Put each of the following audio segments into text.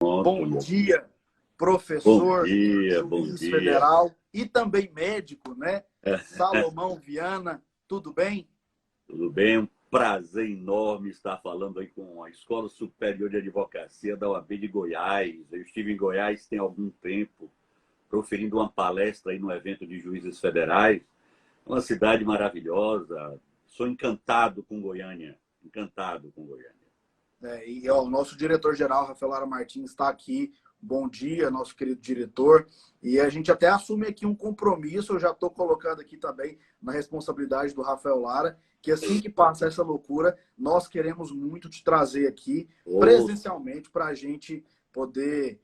Bom dia, professor, bom juiz dia. federal e também médico, né? Salomão Viana, tudo bem? Tudo bem, um prazer enorme estar falando aí com a Escola Superior de Advocacia da OAB de Goiás. Eu estive em Goiás tem algum tempo, proferindo uma palestra aí no evento de juízes federais. Uma cidade maravilhosa. Sou encantado com Goiânia, encantado com Goiânia. O nosso diretor-geral, Rafael Lara Martins, está aqui. Bom dia, nosso querido diretor. E a gente até assume aqui um compromisso, eu já estou colocando aqui também na responsabilidade do Rafael Lara, que assim que passa essa loucura, nós queremos muito te trazer aqui presencialmente para a gente poder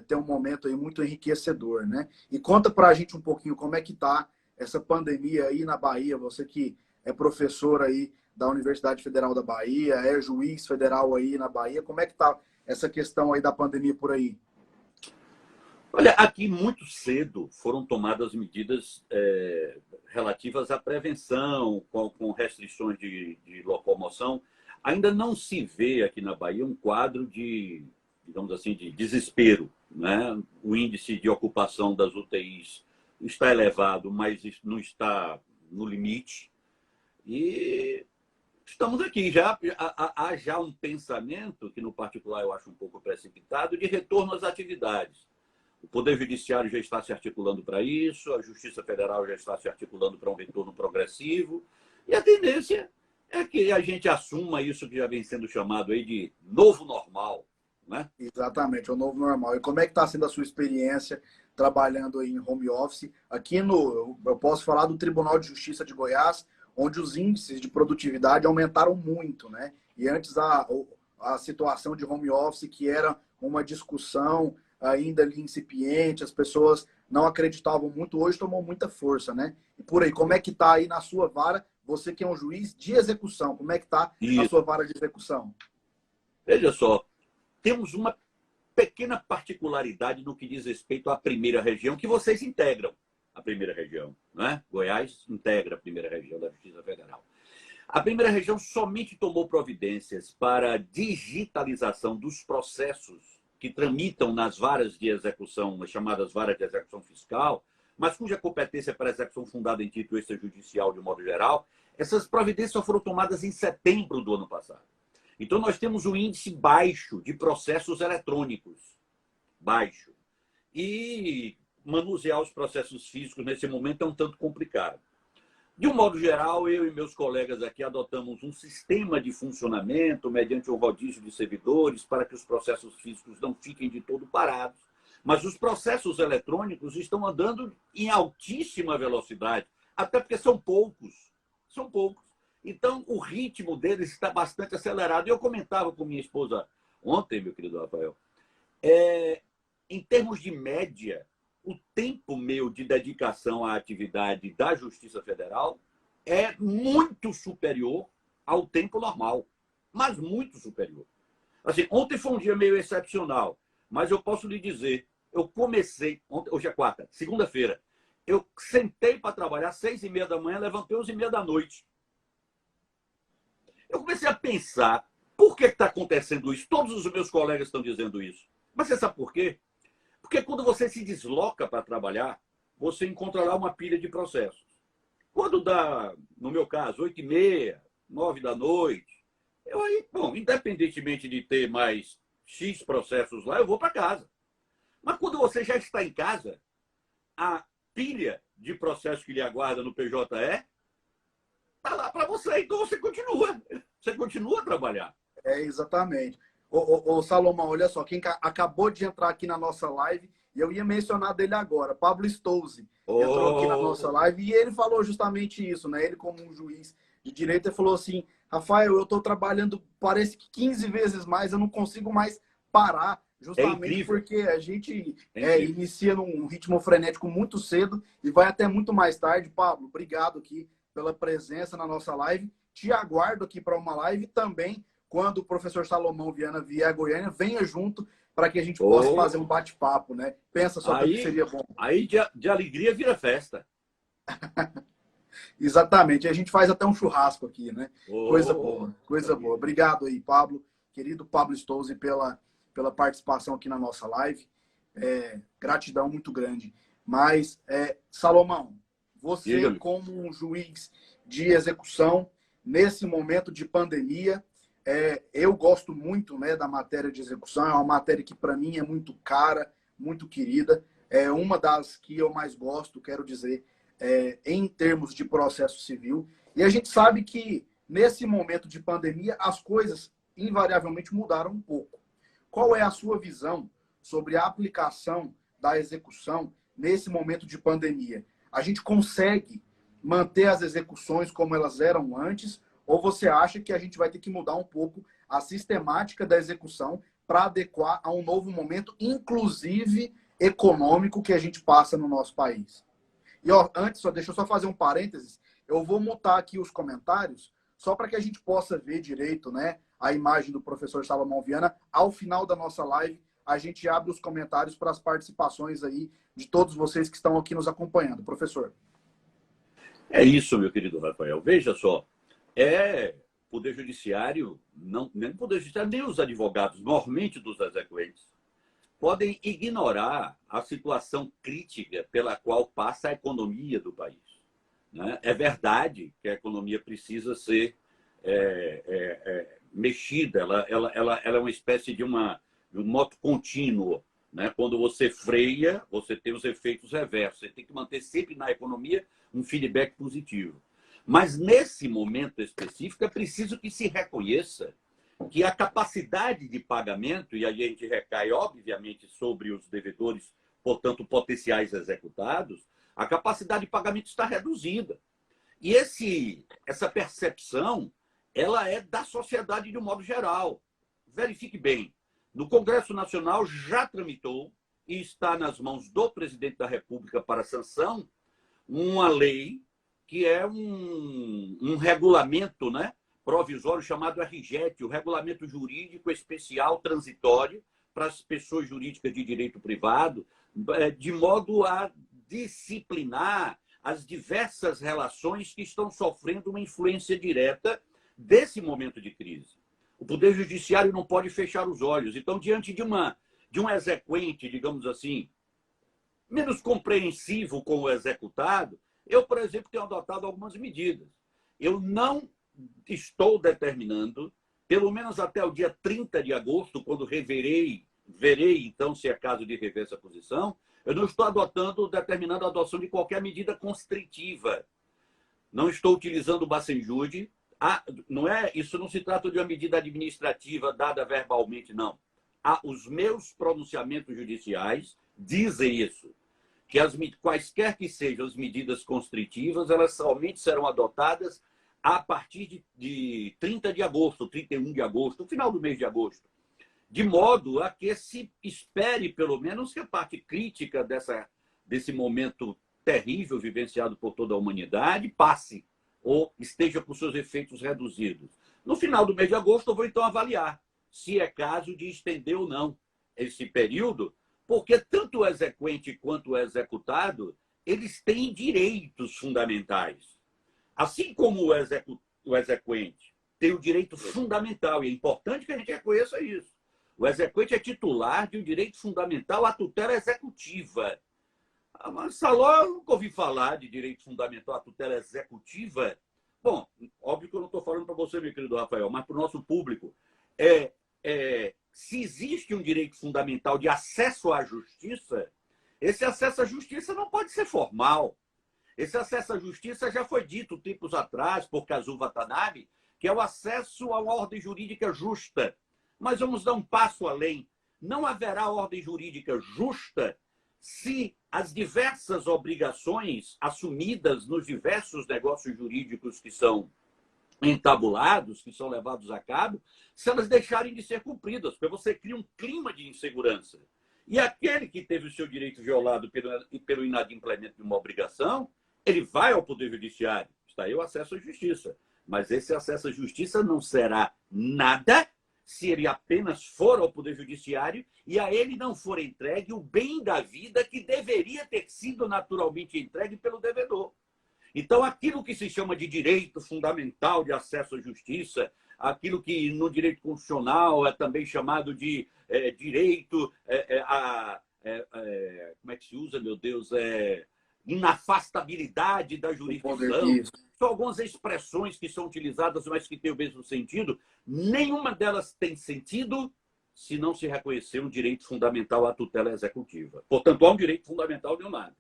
ter um momento aí muito enriquecedor, né? E conta para a gente um pouquinho como é que está essa pandemia aí na Bahia, você que é professor aí da Universidade Federal da Bahia, é juiz federal aí na Bahia, como é que está essa questão aí da pandemia por aí? Olha, aqui muito cedo foram tomadas medidas relativas à prevenção, com restrições de locomoção. Ainda não se vê aqui na Bahia um quadro de, digamos assim, de desespero, né? O índice de ocupação das UTIs está elevado, mas não está no limite. E estamos aqui. Há já um pensamento, que no particular eu acho um pouco precipitado, de retorno às atividades. O Poder Judiciário já está se articulando para isso, a Justiça Federal já está se articulando para um retorno progressivo, e a tendência é que a gente assuma isso que já vem sendo chamado aí de novo normal, né? Exatamente, é o novo normal. E como é que está sendo a sua experiência trabalhando aí em home office? Aqui eu posso falar do Tribunal de Justiça de Goiás, onde os índices de produtividade aumentaram muito, né? E antes a situação de home office, que era uma discussão ainda ali incipiente, as pessoas não acreditavam muito, hoje tomou muita força, né? E por aí, como é que está aí na sua vara, você que é um juiz de execução, como é que está a sua vara de execução? Veja só, temos uma pequena particularidade no que diz respeito à primeira região, que vocês integram a primeira região, né? Goiás integra a primeira região da Justiça Federal. A primeira região somente tomou providências para a digitalização dos processos que tramitam nas varas de execução, as chamadas varas de execução fiscal, mas cuja competência para execução fundada em título extrajudicial de modo geral. Essas providências só foram tomadas em setembro do ano passado. Então, nós temos um índice baixo de processos eletrônicos. Baixo. E manusear os processos físicos nesse momento é um tanto complicado. De um modo geral, eu e meus colegas aqui adotamos um sistema de funcionamento mediante um rodízio de servidores para que os processos físicos não fiquem de todo parados. Mas os processos eletrônicos estão andando em altíssima velocidade, até porque são poucos. São poucos. Então, o ritmo deles está bastante acelerado. Eu comentava com minha esposa ontem, meu querido Rafael, em termos de média, o tempo meu de dedicação à atividade da Justiça Federal é muito superior ao tempo normal, mas muito superior. Assim, ontem foi um dia meio excepcional, mas eu posso lhe dizer, eu comecei, hoje é quarta, segunda-feira, eu sentei para trabalhar às 6h30 da manhã, levantei às 11h30 da noite. Eu comecei a pensar, por que está acontecendo isso? Todos os meus colegas estão dizendo isso. Mas você sabe por quê? Porque quando você se desloca para trabalhar, você encontra lá uma pilha de processos. Quando dá, no meu caso, 8h30, 9 da noite, eu aí, bom, independentemente de ter mais X processos lá, eu vou para casa. Mas quando você já está em casa, a pilha de processos que lhe aguarda no PJE está lá para você. Então você continua a trabalhar. Exatamente. Ô, Salomão, olha só, quem acabou de entrar aqui na nossa live, e eu ia mencionar dele agora, Pablo Stouzi, entrou aqui na nossa live e ele falou justamente isso, né? Ele, como um juiz de direito, ele falou assim: Rafael, eu estou trabalhando, parece que 15 vezes mais, eu não consigo mais parar, justamente porque a gente inicia num ritmo frenético muito cedo e vai até muito mais tarde. Pablo, obrigado aqui pela presença na nossa live. Te aguardo aqui para uma live também. Quando o professor Salomão Viana vier a Goiânia, venha junto para que a gente possa fazer um bate-papo, né? Pensa só que seria bom. Aí de alegria vira festa. Exatamente. A gente faz até um churrasco aqui, né? Coisa boa, coisa boa. Obrigado aí, Pablo, querido Pablo Stouzi, pela participação aqui na nossa live. Gratidão muito grande. Mas, Salomão, você como um juiz de execução, nesse momento de pandemia, eu gosto muito, né, da matéria de execução, é uma matéria que para mim é muito cara, muito querida, é uma das que eu mais gosto, quero dizer, em termos de processo civil. E a gente sabe que nesse momento de pandemia as coisas invariavelmente mudaram um pouco. Qual é a sua visão sobre a aplicação da execução nesse momento de pandemia? A gente consegue manter as execuções como elas eram antes, ou você acha que a gente vai ter que mudar um pouco a sistemática da execução para adequar a um novo momento, inclusive econômico, que a gente passa no nosso país? E antes, deixa eu só fazer um parênteses, eu vou mutar aqui os comentários, só para que a gente possa ver direito, né, a imagem do professor Salomão Viana. Ao final da nossa live, a gente abre os comentários para as participações aí de todos vocês que estão aqui nos acompanhando. Professor. É isso, meu querido Rafael. Veja só, o Poder Judiciário, nem o Poder Judiciário, nem os advogados, normalmente dos exequentes, podem ignorar a situação crítica pela qual passa a economia do país. Né? É verdade que a economia precisa ser mexida, ela é uma espécie de um moto contínuo. Né? Quando você freia, você tem os efeitos reversos. Você tem que manter sempre na economia um feedback positivo. Mas, nesse momento específico, é preciso que se reconheça que a capacidade de pagamento, e aí a gente recai, obviamente, sobre os devedores, portanto, potenciais executados, a capacidade de pagamento está reduzida. E essa percepção, ela é da sociedade de um modo geral. Verifique bem, no Congresso Nacional já tramitou e está nas mãos do presidente da República para sanção uma lei que é um regulamento, né, provisório chamado RJET, o Regulamento Jurídico Especial Transitório para as pessoas jurídicas de direito privado, de modo a disciplinar as diversas relações que estão sofrendo uma influência direta desse momento de crise. O Poder Judiciário não pode fechar os olhos. Então, diante de um exequente, digamos assim, menos compreensivo com o executado, eu, por exemplo, tenho adotado algumas medidas. Eu não estou determinando, pelo menos até o dia 30 de agosto, quando verei então se é caso de rever essa posição, eu não estou determinando a adoção de qualquer medida constritiva. Não estou utilizando o Bacenjude. Isso não se trata de uma medida administrativa dada verbalmente, não. Os meus pronunciamentos judiciais dizem isso, que quaisquer que sejam as medidas constritivas, elas somente serão adotadas a partir de 30 de agosto, 31 de agosto, no final do mês de agosto, de modo a que se espere, pelo menos, que a parte crítica desse momento terrível vivenciado por toda a humanidade passe ou esteja com seus efeitos reduzidos. No final do mês de agosto, eu vou então avaliar se é caso de estender ou não esse período, porque tanto o exequente quanto o executado, eles têm direitos fundamentais. Assim como o exequente tem o direito fundamental, e é importante que a gente reconheça isso. O exequente é titular de um direito fundamental à tutela executiva. Mas, Saló, eu nunca ouvi falar de direito fundamental à tutela executiva. Bom, óbvio que eu não estou falando para você, meu querido Rafael, mas para o nosso público. Se existe um direito fundamental de acesso à justiça, esse acesso à justiça não pode ser formal. Esse acesso à justiça já foi dito tempos atrás por Kazuo Watanabe, que é o acesso a uma ordem jurídica justa. Mas vamos dar um passo além. Não haverá ordem jurídica justa se as diversas obrigações assumidas nos diversos negócios jurídicos que são entabulados, que são levados a cabo, se elas deixarem de ser cumpridas, porque você cria um clima de insegurança. E aquele que teve o seu direito violado pelo inadimplemento de uma obrigação, ele vai ao Poder Judiciário. Está aí o acesso à justiça. Mas esse acesso à justiça não será nada se ele apenas for ao Poder Judiciário e a ele não for entregue o bem da vida que deveria ter sido naturalmente entregue pelo devedor. Então, aquilo que se chama de direito fundamental de acesso à justiça, aquilo que no direito constitucional é também chamado de direito como é que se usa, meu Deus? Inafastabilidade da jurisdição. São algumas expressões que são utilizadas, mas que têm o mesmo sentido. Nenhuma delas tem sentido se não se reconhecer um direito fundamental à tutela executiva. Portanto, há um direito fundamental de um lado.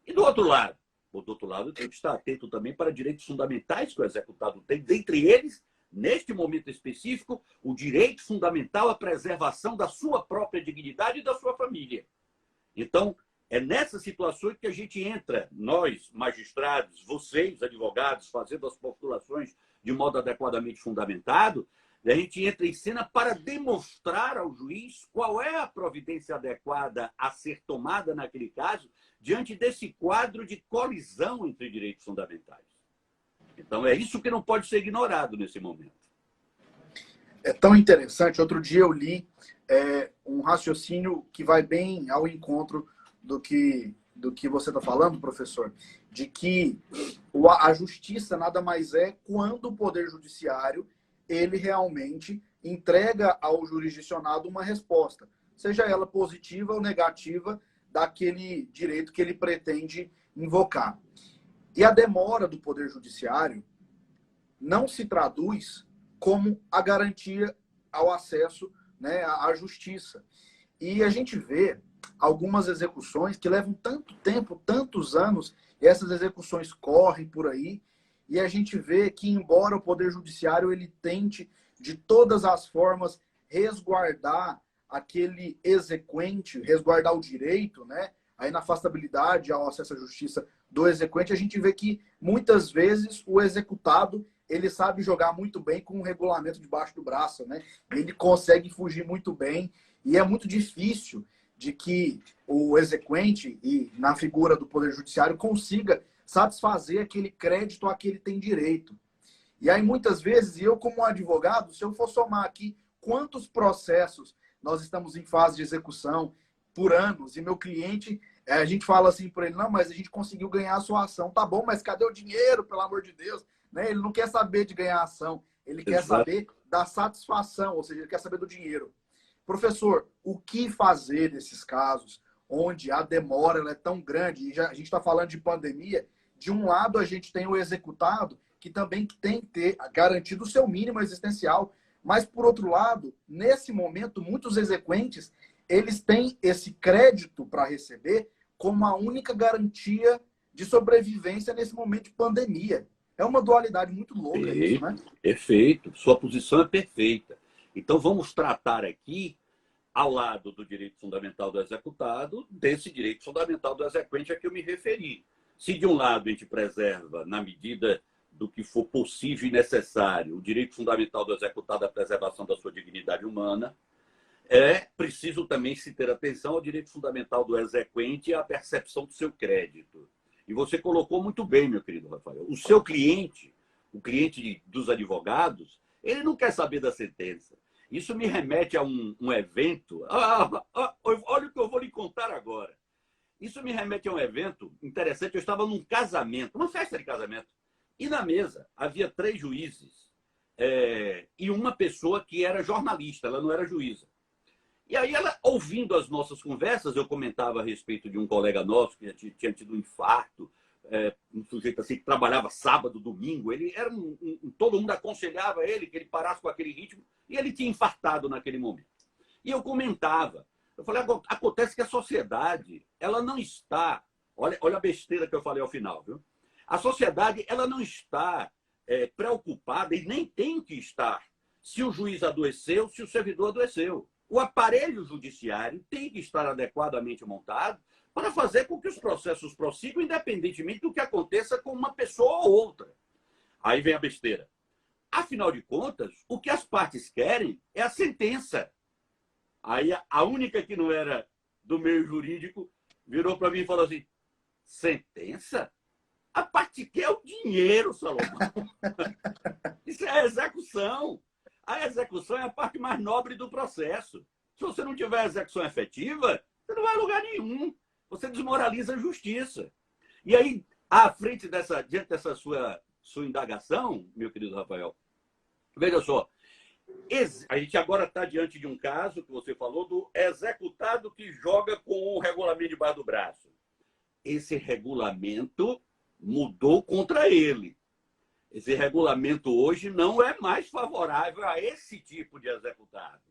E do outro lado? Do outro lado, tem que estar atento também para direitos fundamentais que o executado tem, dentre eles, neste momento específico, o direito fundamental à preservação da sua própria dignidade e da sua família. Então, é nessas situações que a gente entra, nós, magistrados, vocês, advogados, fazendo as postulações de modo adequadamente fundamentado, a gente entra em cena para demonstrar ao juiz qual é a providência adequada a ser tomada naquele caso, diante desse quadro de colisão entre direitos fundamentais. Então, é isso que não pode ser ignorado nesse momento. É tão interessante. Outro dia eu li um raciocínio que vai bem ao encontro do que você está falando, professor, de que a justiça nada mais é quando o Poder Judiciário ele realmente entrega ao jurisdicionado uma resposta, seja ela positiva ou negativa, daquele direito que ele pretende invocar. E a demora do Poder Judiciário não se traduz como a garantia ao acesso, né, à justiça. E a gente vê algumas execuções que levam tanto tempo, tantos anos, e essas execuções correm por aí, e a gente vê que, embora o Poder Judiciário ele tente, de todas as formas, resguardar aquele exequente, resguardar o direito, né, a inafastabilidade ao acesso à justiça do exequente, a gente vê que, muitas vezes, o executado ele sabe jogar muito bem com o regulamento debaixo do braço, né? Ele consegue fugir muito bem, e é muito difícil de que o exequente, e na figura do Poder Judiciário, consiga satisfazer aquele crédito a que ele tem direito. E aí, muitas vezes, eu como advogado, se eu for somar aqui quantos processos nós estamos em fase de execução por anos, e meu cliente, a gente fala assim para ele, não, mas a gente conseguiu ganhar a sua ação. Tá bom, mas cadê o dinheiro, pelo amor de Deus? Né? Ele não quer saber de ganhar a ação, ele quer saber da satisfação, ou seja, ele quer saber do dinheiro. Professor, o que fazer nesses casos onde a demora ela é tão grande? E a gente está falando de pandemia. De um lado, a gente tem o executado, que também tem que ter garantido o seu mínimo existencial. Mas, por outro lado, nesse momento, muitos exequentes eles têm esse crédito para receber como a única garantia de sobrevivência nesse momento de pandemia. É uma dualidade muito louca isso, né? Perfeito. Sua posição é perfeita. Então, vamos tratar aqui, ao lado do direito fundamental do executado, desse direito fundamental do exequente a que eu me referi. Se, de um lado, a gente preserva, na medida do que for possível e necessário, o direito fundamental do executado à preservação da sua dignidade humana, é preciso também se ter atenção ao direito fundamental do exequente e à percepção do seu crédito. E você colocou muito bem, meu querido Rafael. O seu cliente, o cliente dos advogados, ele não quer saber da sentença. Isso me remete a um evento. Olha o que eu vou lhe contar agora. Isso me remete a um evento interessante. Eu estava num casamento, uma festa de casamento. E na mesa havia 3 juízes e uma pessoa que era jornalista, ela não era juíza. E aí, ela, ouvindo as nossas conversas, eu comentava a respeito de um colega nosso que tinha tido um infarto, um sujeito assim que trabalhava sábado, domingo. Ele era todo mundo aconselhava ele que ele parasse com aquele ritmo, e ele tinha infartado naquele momento. E eu comentava, eu falei, acontece que a sociedade, ela não está, olha a besteira que eu falei ao final, viu? A sociedade, ela não está preocupada, e nem tem que estar, se o juiz adoeceu, se o servidor adoeceu. O aparelho judiciário tem que estar adequadamente montado para fazer com que os processos prossigam, independentemente do que aconteça com uma pessoa ou outra. Aí vem a besteira. Afinal de contas, o que as partes querem é a sentença. Aí a única que não era do meio jurídico virou para mim e falou assim, sentença? A parte que quer é o dinheiro, Salomão. Isso é a execução. A execução é a parte mais nobre do processo. Se você não tiver execução efetiva, você não vai a lugar nenhum. Você desmoraliza a justiça. E aí, diante dessa sua indagação, meu querido Rafael, veja só, A gente agora está diante de um caso que você falou do executado que joga com o regulamento debaixo do braço. Esse regulamento mudou contra ele. Esse regulamento hoje não é mais favorável a esse tipo de executado.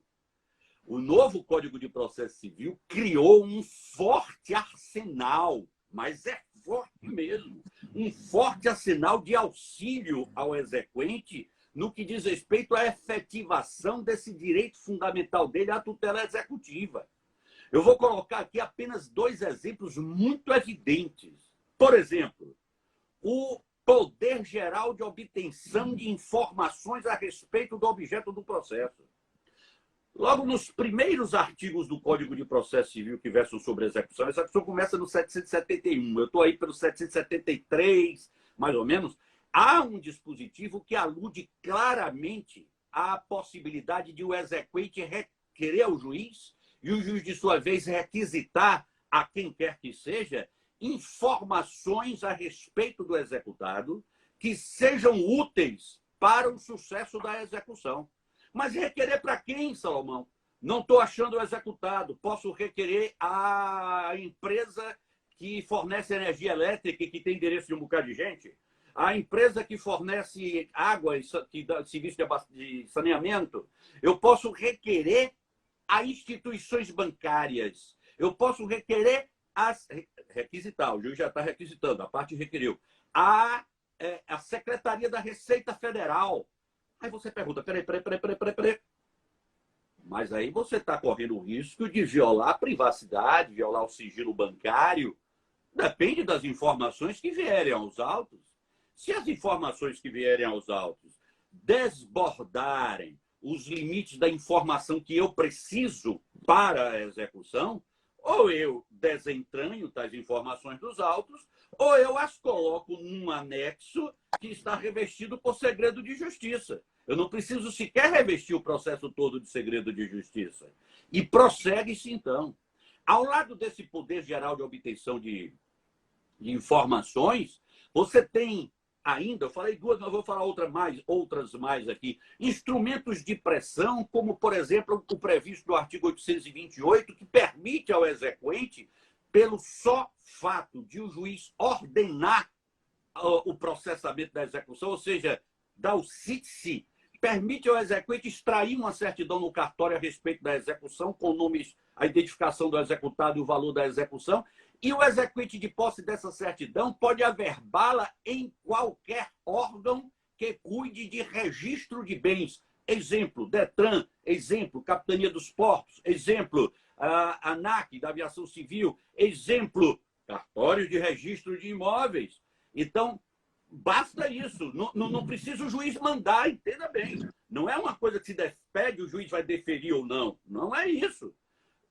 O novo Código de Processo Civil criou um forte arsenal, mas é forte mesmo, um forte arsenal de auxílio ao exequente no que diz respeito à efetivação desse direito fundamental dele à tutela executiva. Eu vou colocar aqui apenas 2 exemplos muito evidentes. Por exemplo, o poder geral de obtenção de informações a respeito do objeto do processo. Logo nos primeiros artigos do Código de Processo Civil que versam sobre execução, a execução começa no 771, eu estou aí pelo 773, mais ou menos, há um dispositivo que alude claramente à possibilidade de o exequente requerer ao juiz e o juiz, de sua vez, requisitar a quem quer que seja informações a respeito do executado que sejam úteis para o sucesso da execução. Mas requerer para quem, Salomão? Não estou achando o executado. Posso requerer a empresa que fornece energia elétrica e que tem endereço de um bocado de gente? A empresa que fornece água, que dá serviço de saneamento? Eu posso requerer a instituições bancárias. Eu posso requerer requisitar, o juiz já está requisitando, a parte requeriu. A Secretaria da Receita Federal. Aí você pergunta, peraí. Mas aí você está correndo o risco de violar a privacidade, violar o sigilo bancário. Depende das informações que vierem aos autos. Se as informações que vierem aos autos desbordarem os limites da informação que eu preciso para a execução, ou eu desentranho tais informações dos autos, ou eu as coloco num anexo que está revestido por segredo de justiça. Eu não preciso sequer revestir o processo todo de segredo de justiça. E prossegue-se, então. Ao lado desse poder geral de obtenção de informações, você tem ainda, eu falei 2, mas vou falar outras mais aqui, instrumentos de pressão, como, por exemplo, o previsto no artigo 828, que permite ao exequente, pelo só fato de o juiz ordenar o processamento da execução, ou seja, dar o sit-se, permite ao exequente extrair uma certidão no cartório a respeito da execução, com nomes, a identificação do executado e o valor da execução, e o exequente de posse dessa certidão pode averbá-la em qualquer órgão que cuide de registro de bens. Exemplo, Detran. Exemplo, Capitania dos Portos. Exemplo, a ANAC, da Aviação Civil. Exemplo, cartório de registro de imóveis. Então, basta isso. Não precisa o juiz mandar, entenda bem. Não é uma coisa que se despede, o juiz vai deferir ou não. Não é isso.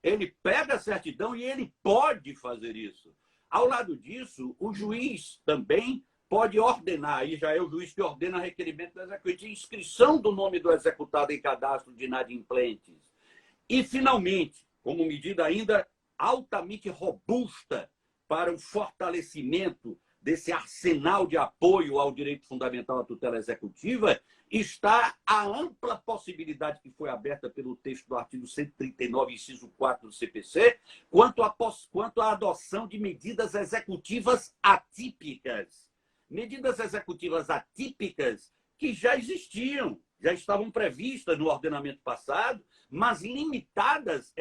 Ele pega a certidão e ele pode fazer isso. Ao lado disso, o juiz também pode ordenar, aí já é o juiz que ordena requerimento do exequente, inscrição do nome do executado em cadastro de inadimplentes. E, finalmente, como medida ainda altamente robusta para o fortalecimento desse arsenal de apoio ao direito fundamental à tutela executiva, está a ampla possibilidade que foi aberta pelo texto do artigo 139, inciso 4 do CPC, quanto à adoção de medidas executivas atípicas. Medidas executivas atípicas que já existiam, já estavam previstas no ordenamento passado, mas limitadas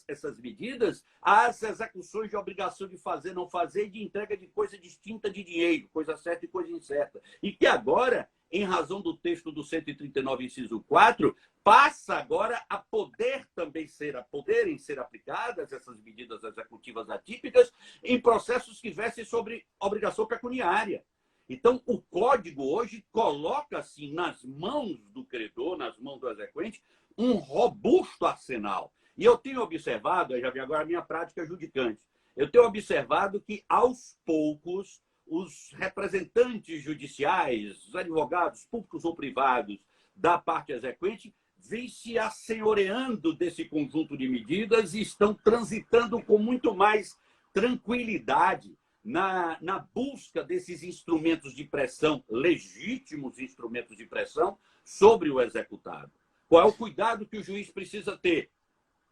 essas medidas, às execuções de obrigação de fazer, não fazer, e de entrega de coisa distinta de dinheiro, coisa certa e coisa incerta. E que agora, em razão do texto do 139, inciso 4, passa agora a poderem ser aplicadas essas medidas executivas atípicas em processos que versem sobre obrigação pecuniária. Então, o código hoje coloca-se nas mãos do credor, nas mãos do exequente, um robusto arsenal. E eu tenho observado, eu já vi agora a minha prática judicante, eu tenho observado que, aos poucos, os representantes judiciais, os advogados públicos ou privados da parte exequente, vêm se assenhoreando desse conjunto de medidas e estão transitando com muito mais tranquilidade na busca desses instrumentos de pressão, legítimos instrumentos de pressão, sobre o executado. Qual é o cuidado que o juiz precisa ter?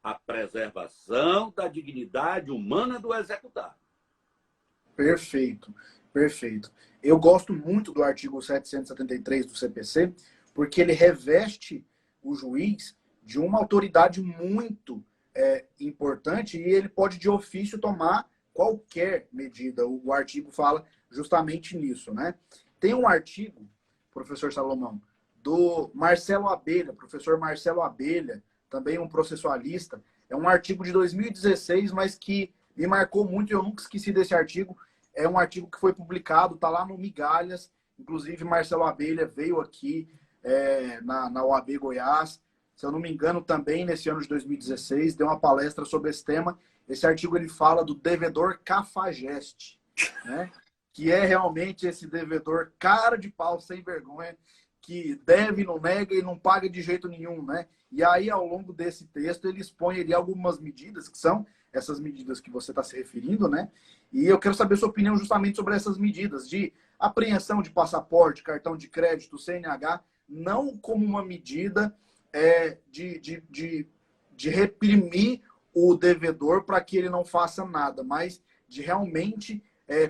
A preservação da dignidade humana do executado. Perfeito, perfeito. Eu gosto muito do artigo 773 do CPC, porque ele reveste o juiz de uma autoridade muito importante e ele pode, de ofício, tomar qualquer medida. O artigo fala justamente nisso, né? Tem um artigo, professor Salomão, do Marcelo Abelha, professor Marcelo Abelha, também um processualista. É um artigo de 2016, mas que me marcou muito e eu nunca esqueci desse artigo. É um artigo que foi publicado, está lá no Migalhas. Inclusive, Marcelo Abelha veio aqui na OAB Goiás. Se eu não me engano, também nesse ano de 2016, deu uma palestra sobre esse tema. Esse artigo ele fala do devedor cafajeste, né? Que é realmente esse devedor cara de pau, sem vergonha, que deve, não nega e não paga de jeito nenhum, né? E aí, ao longo desse texto, ele expõe ali algumas medidas, que são essas medidas que você está se referindo, né? E eu quero saber sua opinião justamente sobre essas medidas de apreensão de passaporte, cartão de crédito, CNH, não como uma medida de reprimir o devedor para que ele não faça nada, mas de realmente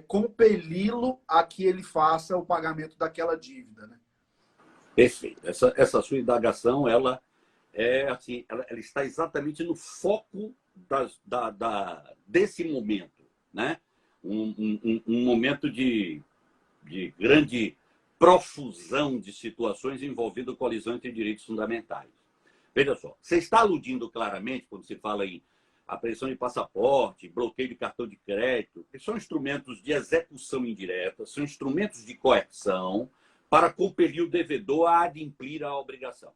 compeli-lo a que ele faça o pagamento daquela dívida, né? Perfeito. Essa sua indagação, ela assim, ela está exatamente no foco desse momento, né? Um momento de grande profusão de situações envolvendo colisão entre direitos fundamentais. Veja só, você está aludindo claramente, quando se fala em apreensão de passaporte, bloqueio de cartão de crédito, que são instrumentos de execução indireta, são instrumentos de coerção para compelir o devedor a adimplir a obrigação.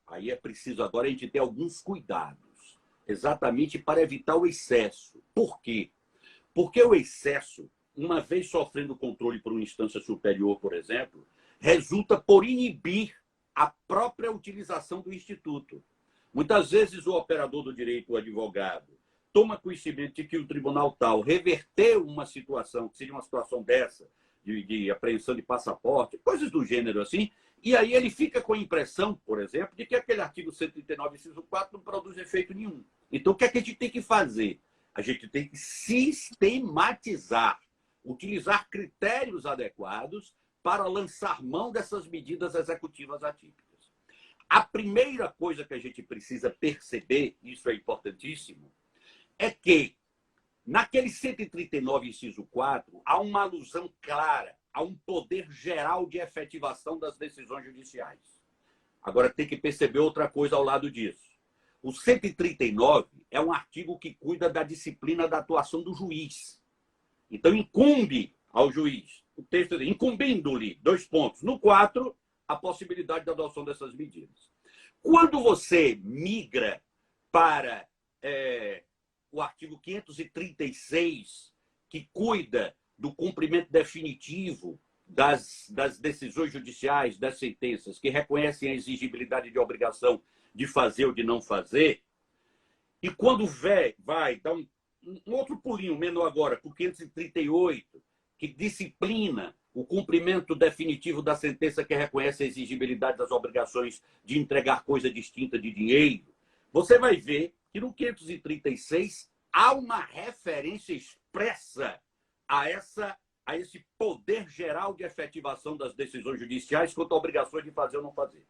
Aí é preciso agora a gente ter alguns cuidados, exatamente para evitar o excesso. Por quê? Porque o excesso, uma vez sofrendo controle por uma instância superior, por exemplo, resulta por inibir a própria utilização do instituto. Muitas vezes o operador do direito, o advogado, toma conhecimento de que o tribunal tal reverteu uma situação, que seria uma situação dessa, de apreensão de passaporte, coisas do gênero assim, e aí ele fica com a impressão, por exemplo, de que aquele artigo 139, inciso 4, não produz efeito nenhum. Então, o que é que a gente tem que fazer? A gente tem que sistematizar, utilizar critérios adequados para lançar mão dessas medidas executivas atípicas. A primeira coisa que a gente precisa perceber, isso é importantíssimo, é que naquele 139, inciso 4, há uma alusão clara a um poder geral de efetivação das decisões judiciais. Agora, tem que perceber outra coisa ao lado disso. O 139 é um artigo que cuida da disciplina da atuação do juiz. Então, incumbe ao juiz, o texto diz, incumbindo-lhe, 2 pontos. No 4, a possibilidade da adoção dessas medidas. Quando você migra para o artigo 536, que cuida do cumprimento definitivo das decisões judiciais, das sentenças, que reconhecem a exigibilidade de obrigação de fazer ou de não fazer, e quando vai dar um outro pulinho menor agora, por 538, que disciplina o cumprimento definitivo da sentença que reconhece a exigibilidade das obrigações de entregar coisa distinta de dinheiro, você vai ver que no 536 há uma referência expressa a esse poder geral de efetivação das decisões judiciais quanto a obrigações de fazer ou não fazer.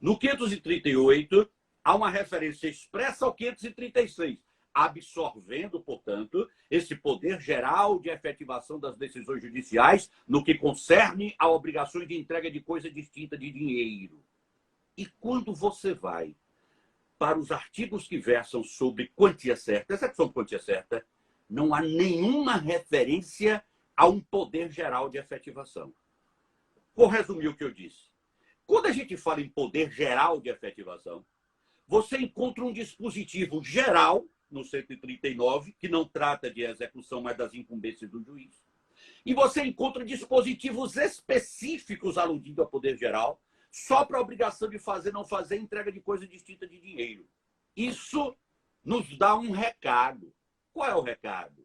No 538, há uma referência expressa ao 536, absorvendo, portanto, esse poder geral de efetivação das decisões judiciais no que concerne a obrigações de entrega de coisa distinta de dinheiro. E quando você vai para os artigos que versam sobre quantia certa, execução de quantia certa, não há nenhuma referência a um poder geral de efetivação. Vou resumir o que eu disse. Quando a gente fala em poder geral de efetivação, você encontra um dispositivo geral no 139, que não trata de execução, mas das incumbências do juiz. E você encontra dispositivos específicos aludindo a poder geral, só para a obrigação de fazer, não fazer, entrega de coisa distinta de dinheiro. Isso nos dá um recado. Qual é o recado?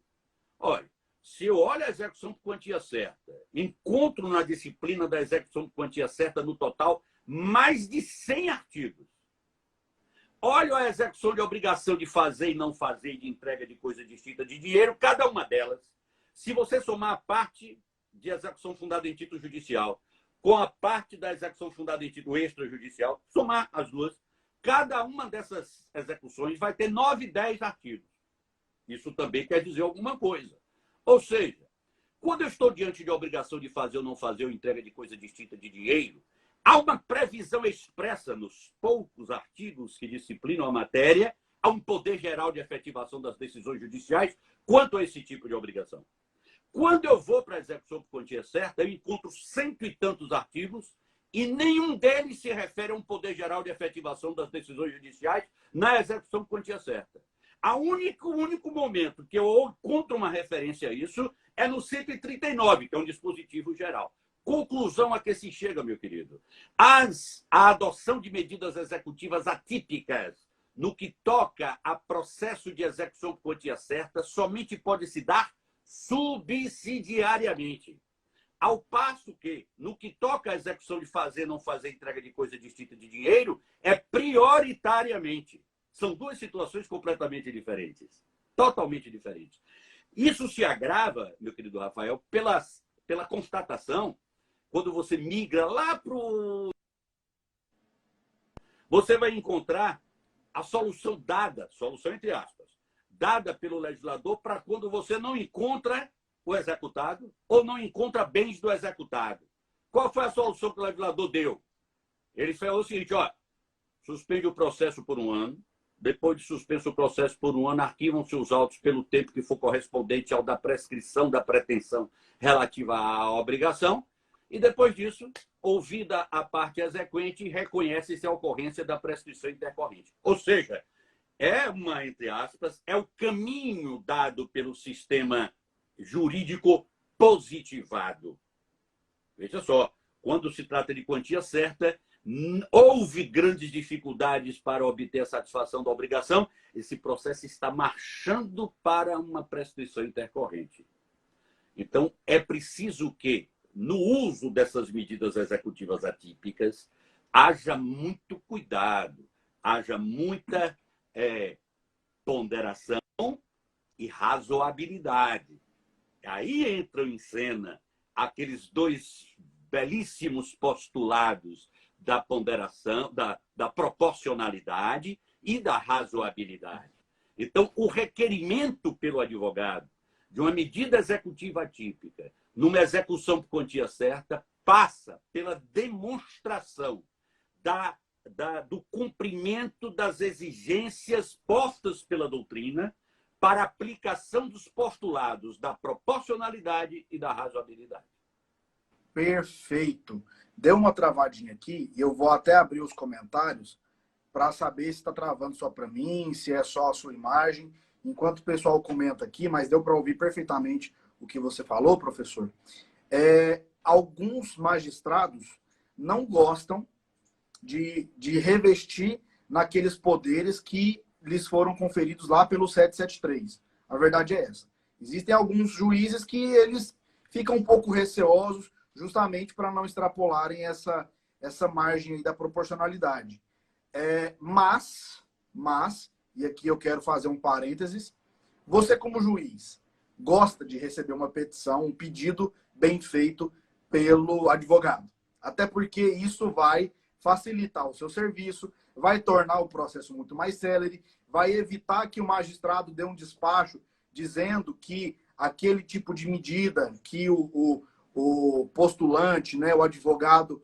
Olha, se eu olho a execução de quantia certa, encontro na disciplina da execução de quantia certa, no total, mais de 100 artigos. Olha a execução de obrigação de fazer e não fazer, de entrega de coisa distinta de dinheiro, cada uma delas. Se você somar a parte de execução fundada em título judicial com a parte da execução fundada em título extrajudicial, somar as duas, cada uma dessas execuções vai ter 9, 10 artigos. Isso também quer dizer alguma coisa. Ou seja, quando eu estou diante de obrigação de fazer ou não fazer, ou entrega de coisa distinta de dinheiro, há uma previsão expressa nos poucos artigos que disciplinam a matéria, há um poder geral de efetivação das decisões judiciais quanto a esse tipo de obrigação. Quando eu vou para a execução por quantia certa, eu encontro 100 e tantos artigos e nenhum deles se refere a um poder geral de efetivação das decisões judiciais na execução por quantia certa. O único momento que eu encontro uma referência a isso é no 139, que é um dispositivo geral. Conclusão a que se chega, meu querido. A adoção de medidas executivas atípicas no que toca a processo de execução por quantia certa somente pode se dar subsidiariamente. Ao passo que, no que toca à execução de fazer, não fazer entrega de coisa distinta de dinheiro, é prioritariamente. São duas situações completamente diferentes. Totalmente diferentes. Isso se agrava, meu querido Rafael, pela constatação, quando você migra lá para o... Você vai encontrar a solução dada, solução entre aspas, dada pelo legislador para quando você não encontra o executado ou não encontra bens do executado. Qual foi a solução que o legislador deu? Ele falou o seguinte, ó, suspende o processo por 1 ano, depois de suspenso o processo por 1 ano, arquivam-se os autos pelo tempo que for correspondente ao da prescrição da pretensão relativa à obrigação, e depois disso, ouvida a parte exequente, reconhece-se a ocorrência da prescrição intercorrente. Ou seja, é uma, entre aspas, é o caminho dado pelo sistema jurídico positivado. Veja só, quando se trata de quantia certa, houve grandes dificuldades para obter a satisfação da obrigação, esse processo está marchando para uma prescrição intercorrente. Então, é preciso que, no uso dessas medidas executivas atípicas, haja muito cuidado, haja muita ponderação e razoabilidade. Aí entram em cena aqueles dois belíssimos postulados da ponderação, da proporcionalidade e da razoabilidade. Então, o requerimento pelo advogado de uma medida executiva atípica numa execução por quantia certa passa pela demonstração do cumprimento das exigências postas pela doutrina para a aplicação dos postulados da proporcionalidade e da razoabilidade. Perfeito. Deu uma travadinha aqui e eu vou até abrir os comentários para saber se está travando só para mim, se é só a sua imagem. Enquanto o pessoal comenta aqui, mas deu para ouvir perfeitamente o que você falou, professor. Alguns magistrados não gostam de revestir naqueles poderes que lhes foram conferidos lá pelo 773. A verdade é essa. Existem alguns juízes que eles ficam um pouco receosos justamente para não extrapolarem essa margem da proporcionalidade. Mas, e aqui eu quero fazer um parênteses, você como juiz gosta de receber uma petição, um pedido bem feito pelo advogado. Até porque isso vai facilitar o seu serviço, vai tornar o processo muito mais célere, vai evitar que o magistrado dê um despacho dizendo que aquele tipo de medida que o postulante, né, o advogado,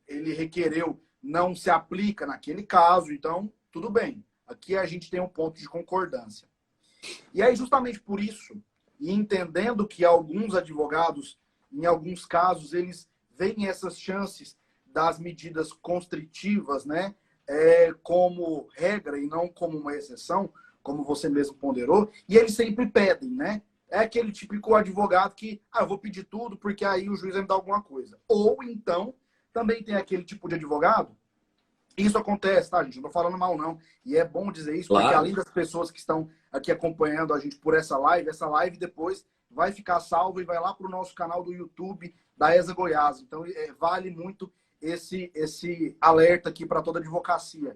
ele requereu, não se aplica naquele caso. Então, tudo bem. Aqui a gente tem um ponto de concordância. E aí, justamente por isso, e entendendo que alguns advogados, em alguns casos, eles veem essas chances das medidas constritivas, né, como regra e não como uma exceção, como você mesmo ponderou, e eles sempre pedem, né? É aquele típico advogado que, eu vou pedir tudo porque aí o juiz vai me dar alguma coisa. Ou então, também tem aquele tipo de advogado. Isso acontece, tá, gente? Não tô falando mal, não. E é bom dizer isso, Claro. porque além das pessoas que estão aqui acompanhando a gente por essa live depois vai ficar salva e vai lá para o nosso canal do YouTube da ESA Goiás. Então, vale muito esse alerta aqui para toda a advocacia.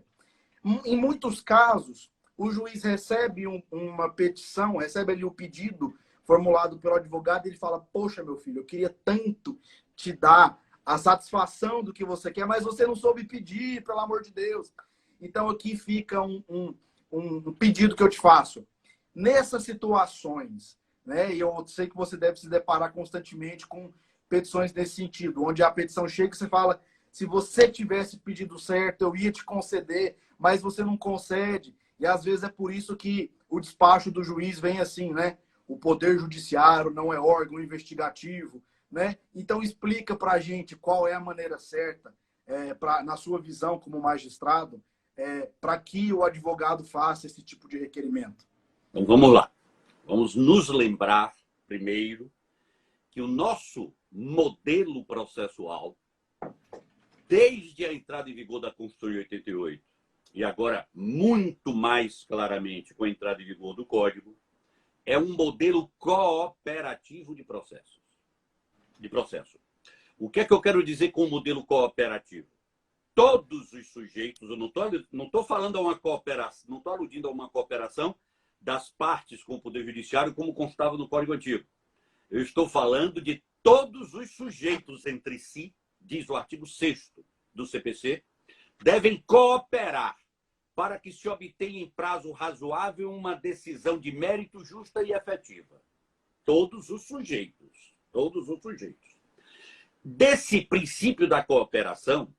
Em muitos casos, o juiz recebe uma petição, recebe ali o pedido formulado pelo advogado e ele fala, poxa, meu filho, eu queria tanto te dar a satisfação do que você quer, mas você não soube pedir, pelo amor de Deus. Então, aqui fica um pedido que eu te faço. Nessas situações, né, e eu sei que você deve se deparar constantemente com petições nesse sentido, onde a petição chega e você fala, se você tivesse pedido certo, eu ia te conceder, mas você não concede. E às vezes é por isso que o despacho do juiz vem assim, né? O poder judiciário não é órgão investigativo, né? Então explica para a gente qual é a maneira certa, na sua visão como magistrado, para que o advogado faça esse tipo de requerimento. Então vamos lá. Vamos nos lembrar, primeiro, que o nosso modelo processual, desde a entrada em vigor da Constituição de 88, e agora muito mais claramente com a entrada em vigor do Código, é um modelo cooperativo de processo. O que é que eu quero dizer com o modelo cooperativo? Todos os sujeitos, eu não estou falando a uma cooperação, não estou aludindo a uma cooperação das partes com o Poder Judiciário, como constava no Código Antigo. Eu estou falando de todos os sujeitos entre si, diz o artigo 6º do CPC, devem cooperar para que se obtenha em prazo razoável uma decisão de mérito justa e efetiva. Todos os sujeitos. Todos os sujeitos. Desse princípio da cooperação,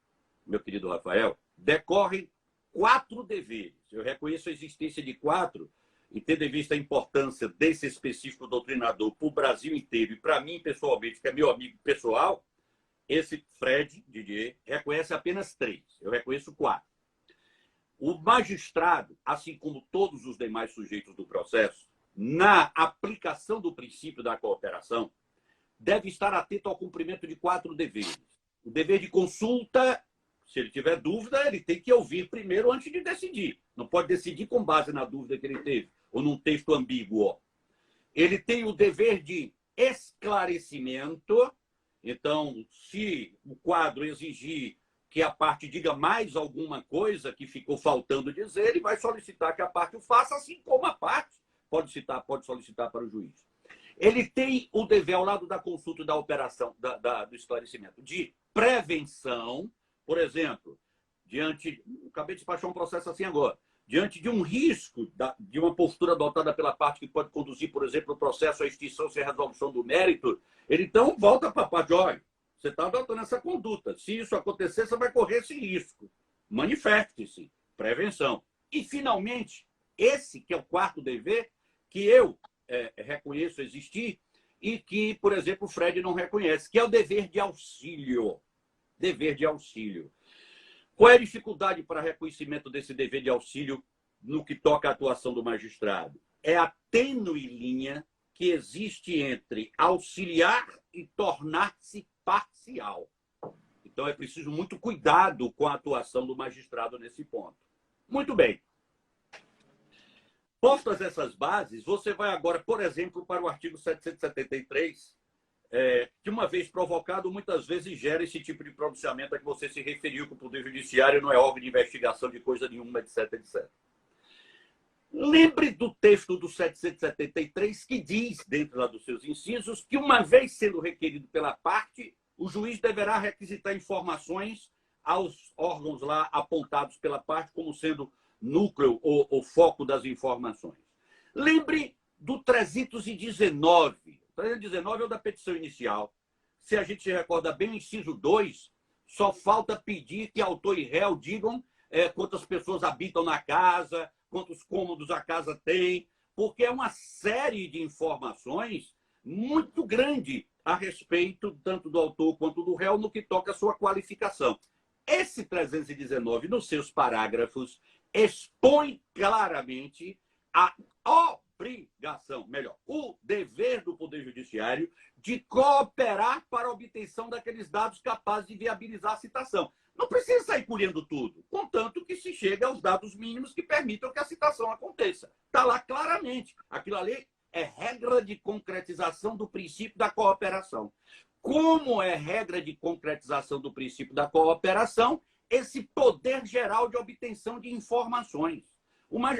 meu querido Rafael, decorrem 4 deveres. Eu reconheço a existência de 4, e tendo em vista a importância desse específico doutrinador para o Brasil inteiro e para mim, pessoalmente, que é meu amigo pessoal, esse Fred Didier reconhece apenas 3. Eu reconheço 4. O magistrado, assim como todos os demais sujeitos do processo, na aplicação do princípio da cooperação, deve estar atento ao cumprimento de 4 deveres. O dever de consulta, se ele tiver dúvida, ele tem que ouvir primeiro antes de decidir. Não pode decidir com base na dúvida que ele teve, ou num texto ambíguo. Ele tem o dever de esclarecimento. Então, se o quadro exigir que a parte diga mais alguma coisa que ficou faltando dizer, ele vai solicitar que a parte o faça, assim como a parte pode solicitar para o juiz. Ele tem o dever, ao lado da consulta e da operação, do esclarecimento, de prevenção. Por exemplo, acabei de despachar um processo assim agora, diante de um risco de uma postura adotada pela parte que pode conduzir, por exemplo, o processo à extinção sem resolução do mérito, ele então volta para a parte, olha, você está adotando essa conduta. Se isso acontecer, você vai correr esse risco. Manifeste-se. Prevenção. E, finalmente, esse que é o 4º dever, que eu reconheço existir e que, por exemplo, o Fred não reconhece, que é o dever de auxílio. Dever de auxílio. Qual é a dificuldade para reconhecimento desse dever de auxílio no que toca à atuação do magistrado? É a tênue linha que existe entre auxiliar e tornar-se parcial. Então, é preciso muito cuidado com a atuação do magistrado nesse ponto. Muito bem. Postas essas bases, você vai agora, por exemplo, para o artigo 773, que, uma vez provocado, muitas vezes gera esse tipo de pronunciamento a que você se referiu, que o Poder Judiciário não é órgão de investigação de coisa nenhuma, etc, etc. Lembre do texto do 773, que diz, dentro lá dos seus incisos, que, uma vez sendo requerido pela parte, o juiz deverá requisitar informações aos órgãos lá apontados pela parte como sendo núcleo ou foco das informações. Lembre do 319. O 319 é o da petição inicial. Se a gente se recorda bem, o inciso 2, só falta pedir que autor e réu digam quantas pessoas habitam na casa, quantos cômodos a casa tem, porque é uma série de informações muito grande a respeito tanto do autor quanto do réu no que toca à sua qualificação. Esse 319, nos seus parágrafos, expõe claramente a obrigação, melhor, o dever do Poder Judiciário de cooperar para a obtenção daqueles dados capazes de viabilizar a citação. Não precisa sair colhendo tudo, contanto que se chegue aos dados mínimos que permitam que a citação aconteça. Está lá claramente. Aquilo ali é regra de concretização do princípio da cooperação. Como é regra de concretização do princípio da cooperação, esse poder geral de obtenção de informações.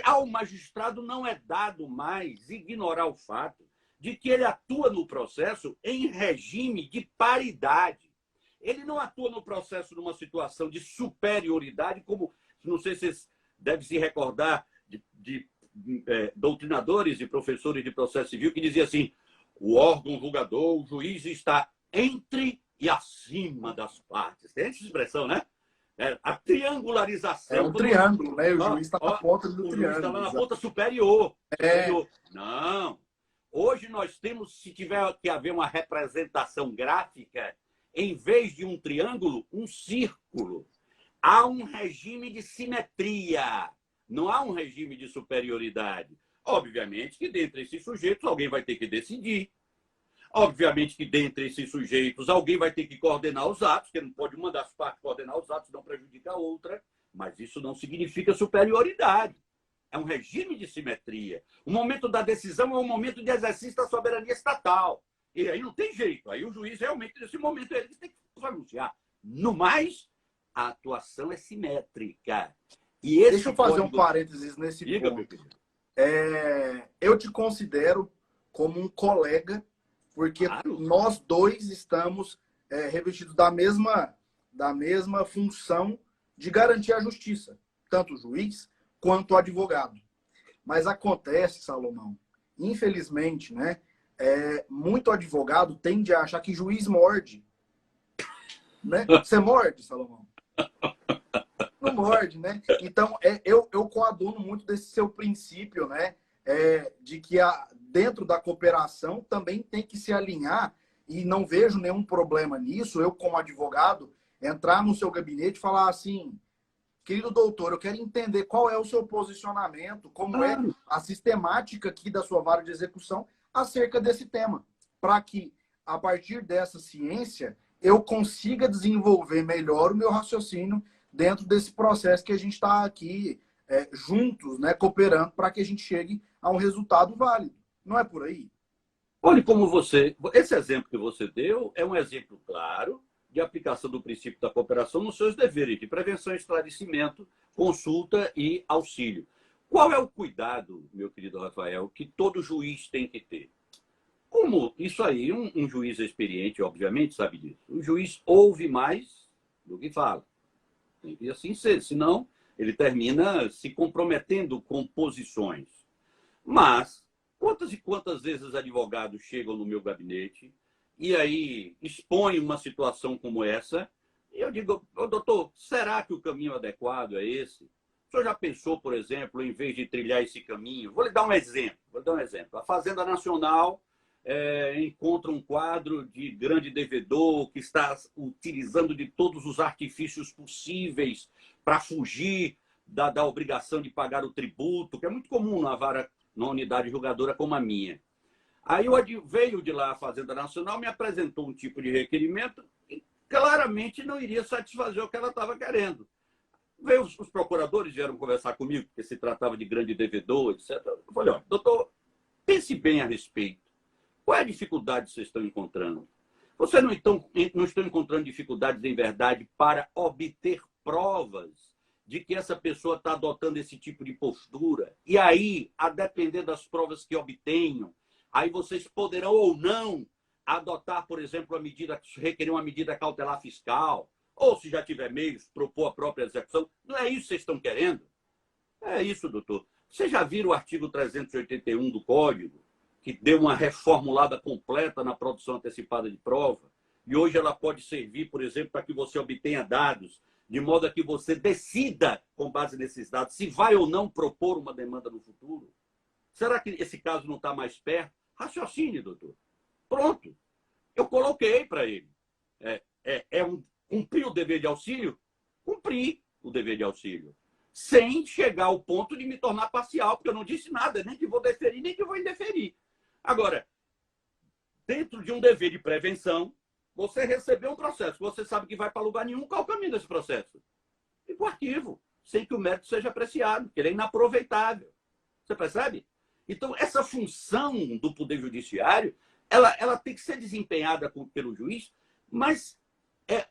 Ao magistrado não é dado mais ignorar o fato de que ele atua no processo em regime de paridade. Ele não atua no processo numa situação de superioridade, como, não sei se vocês devem se recordar de doutrinadores e professores de processo civil que diziam assim: o órgão julgador, o juiz está entre e acima das partes. Tem essa expressão, né? A triangularização. É um triângulo, né? O juiz está na ponta do triângulo. O juiz está lá na ponta superior. Não. Hoje nós temos, se tiver que haver uma representação gráfica, em vez de um triângulo, um círculo. Há um regime de simetria. Não há um regime de superioridade. Obviamente que dentre esses sujeitos alguém vai ter que decidir. Obviamente que dentre esses sujeitos alguém vai ter que coordenar os atos, porque não pode uma das partes coordenar os atos, não prejudica a outra, mas isso não significa superioridade. É um regime de simetria. O momento da decisão é um momento de exercício da soberania estatal. E aí não tem jeito. Aí o juiz realmente, nesse momento, ele tem que pronunciar. No mais, a atuação é simétrica. E esse Deixa eu fazer um parênteses nesse ponto. Eu te considero como um colega, porque claro, nós dois estamos revestidos da mesma função de garantir a justiça, tanto o juiz quanto o advogado. Mas acontece, Salomão, infelizmente, né, muito advogado tende a achar que juiz morde. Né? Você morde, Salomão? Não morde, né? Então, eu coaduno muito desse seu princípio, né? De que dentro da cooperação também tem que se alinhar, e não vejo nenhum problema nisso, eu como advogado, entrar no seu gabinete e falar assim: querido doutor, eu quero entender qual é o seu posicionamento, como é a sistemática aqui da sua vara de execução acerca desse tema, para que, a partir dessa ciência, eu consiga desenvolver melhor o meu raciocínio dentro desse processo que a gente está aqui juntos, né, cooperando para que a gente chegue a um resultado válido. Não é por aí? Olhe como esse exemplo que você deu é um exemplo claro de aplicação do princípio da cooperação nos seus deveres de prevenção, esclarecimento, consulta e auxílio. Qual é o cuidado, meu querido Rafael, que todo juiz tem que ter? Como isso aí, um juiz experiente, obviamente, sabe disso. O juiz ouve mais do que fala. Tem que assim ser, senão ele termina se comprometendo com posições. Mas, quantas e quantas vezes advogados chegam no meu gabinete e aí expõem uma situação como essa, e eu digo: doutor, será que o caminho adequado é esse? O senhor já pensou, por exemplo, em vez de trilhar esse caminho? Vou lhe dar um exemplo. A Fazenda Nacional encontra um quadro de grande devedor que está utilizando de todos os artifícios possíveis para fugir da obrigação de pagar o tributo, que é muito comum na unidade julgadora como a minha. Aí veio de lá a Fazenda Nacional, me apresentou um tipo de requerimento que claramente não iria satisfazer o que ela estava querendo. Veio os procuradores, vieram conversar comigo, porque se tratava de grande devedor, etc. Eu falei: olha, doutor, pense bem a respeito. Qual é a dificuldade que vocês estão encontrando? Vocês não estão encontrando dificuldades, em verdade, para obter provas de que essa pessoa está adotando esse tipo de postura? E aí, a depender das provas que obtenham, aí vocês poderão ou não adotar, por exemplo, requerer uma medida cautelar fiscal, ou, se já tiver meios, propor a própria execução. Não é isso que vocês estão querendo? É isso, doutor. Vocês já viram o artigo 381 do Código, que deu uma reformulada completa na produção antecipada de prova, e hoje ela pode servir, por exemplo, para que você obtenha dados, de modo a que você decida, com base nesses dados, se vai ou não propor uma demanda no futuro? Será que esse caso não está mais perto? Raciocine, doutor. Pronto. Eu coloquei para ele. Cumprir o dever de auxílio? Cumprir o dever de auxílio. Sem chegar ao ponto de me tornar parcial, porque eu não disse nada, nem que vou deferir, nem que vou indeferir. Agora, dentro de um dever de prevenção, você recebeu um processo, você sabe que vai para lugar nenhum, qual é o caminho desse processo? Ir para o arquivo, sem que o mérito seja apreciado, porque ele é inaproveitável. Você percebe? Então, essa função do Poder Judiciário, ela tem que ser desempenhada pelo juiz, mas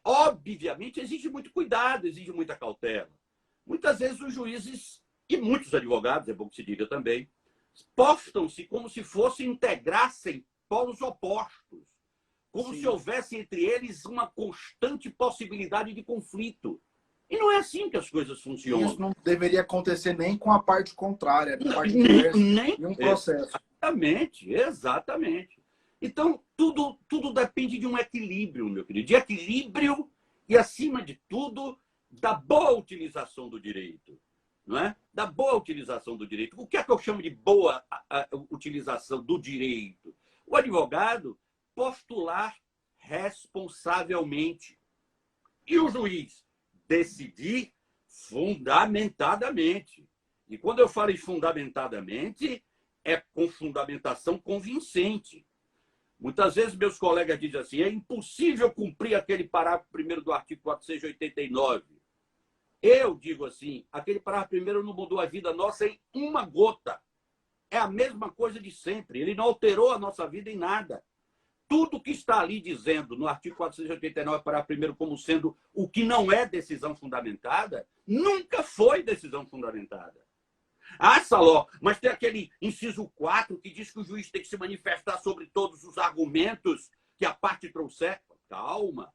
obviamente, exige muito cuidado, exige muita cautela. Muitas vezes os juízes, e muitos advogados, é bom que se diga também, postam-se como se fossem, integrassem polos opostos, como se houvesse entre eles uma constante possibilidade de conflito. E não é assim que as coisas funcionam. Isso não deveria acontecer nem com a parte contrária, a parte diversa, em um processo. Exatamente, exatamente. Então, tudo depende de um equilíbrio, meu querido. De equilíbrio e, acima de tudo, da boa utilização do direito. Não é? Da boa utilização do direito. O que é que eu chamo de boa utilização do direito? O advogado postular responsavelmente. E o juiz decidir fundamentadamente. E quando eu falo em fundamentadamente, é com fundamentação convincente. Muitas vezes meus colegas dizem assim, é impossível cumprir aquele parágrafo primeiro do artigo 489. Eu digo assim, aquele parágrafo primeiro não mudou a vida nossa em uma gota. É a mesma coisa de sempre. Ele não alterou a nossa vida em nada. Tudo que está ali dizendo no artigo 489, parágrafo primeiro, como sendo o que não é decisão fundamentada, nunca foi decisão fundamentada. Ah, Saló, mas tem aquele inciso 4 que diz que o juiz tem que se manifestar sobre todos os argumentos que a parte trouxer. Calma.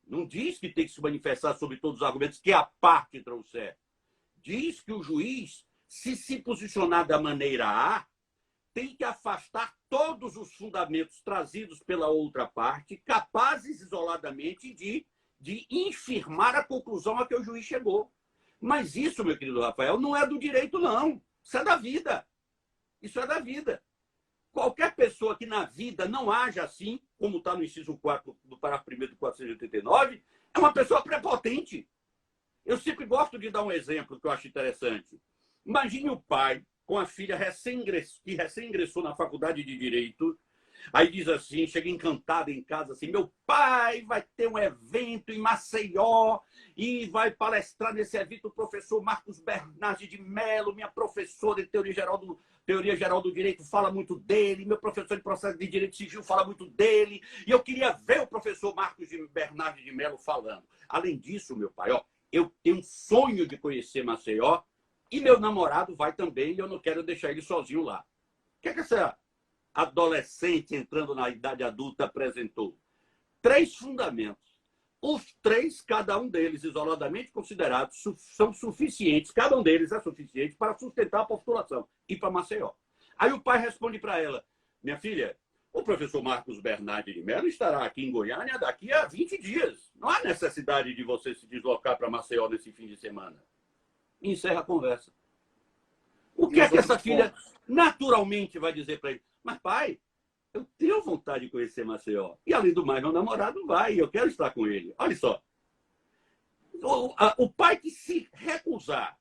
Não diz que tem que se manifestar sobre todos os argumentos que a parte trouxer. Diz que o juiz, se posicionar da maneira A, tem que afastar todos os fundamentos trazidos pela outra parte, capazes isoladamente de infirmar a conclusão a que o juiz chegou. Mas isso, meu querido Rafael, não é do direito, não. Isso é da vida. Isso é da vida. Qualquer pessoa que na vida não haja assim, como está no inciso 4 do parágrafo 1º do 489, é uma pessoa prepotente. Eu sempre gosto de dar um exemplo que eu acho interessante. Imagine o pai com a filha que recém ingressou na faculdade de Direito, aí diz assim, chega encantada em casa assim, meu pai vai ter um evento em Maceió e vai palestrar nesse evento o professor Marcos Bernardi de Mello, minha professora de Teoria Geral do Direito fala muito dele, meu professor de Processo de Direito Civil fala muito dele, e eu queria ver o professor Marcos Bernardi de Mello falando. Além disso, meu pai, eu tenho um sonho de conhecer Maceió, e meu namorado vai também, e eu não quero deixar ele sozinho lá. O que é que essa adolescente entrando na idade adulta apresentou? 3 fundamentos. Os 3, cada um deles isoladamente considerados, são suficientes, cada um deles é suficiente para sustentar a postulação e para Maceió. Aí o pai responde para ela, minha filha, o professor Marcos Bernardi de Mello estará aqui em Goiânia daqui a 20 dias. Não há necessidade de você se deslocar para Maceió nesse fim de semana. E encerra a conversa. O que é que essa filha naturalmente vai dizer para ele? Mas, pai, eu tenho vontade de conhecer Maceió. E, além do mais, meu namorado vai e eu quero estar com ele. Olha só. O pai que se recusar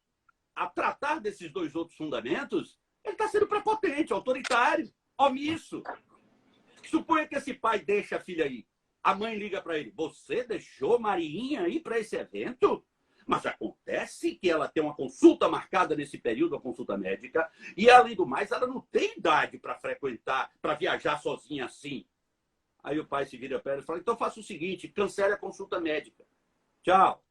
a tratar desses 2 outros fundamentos, ele está sendo prepotente, autoritário, omisso. Suponha que esse pai deixa a filha ir. A mãe liga para ele. Você deixou Mariinha ir para esse evento? Mas acontece que ela tem uma consulta marcada nesse período, a consulta médica, e, além do mais, ela não tem idade para frequentar, para viajar sozinha assim. Aí o pai se vira para ela e fala, então faça o seguinte, cancele a consulta médica. Tchau.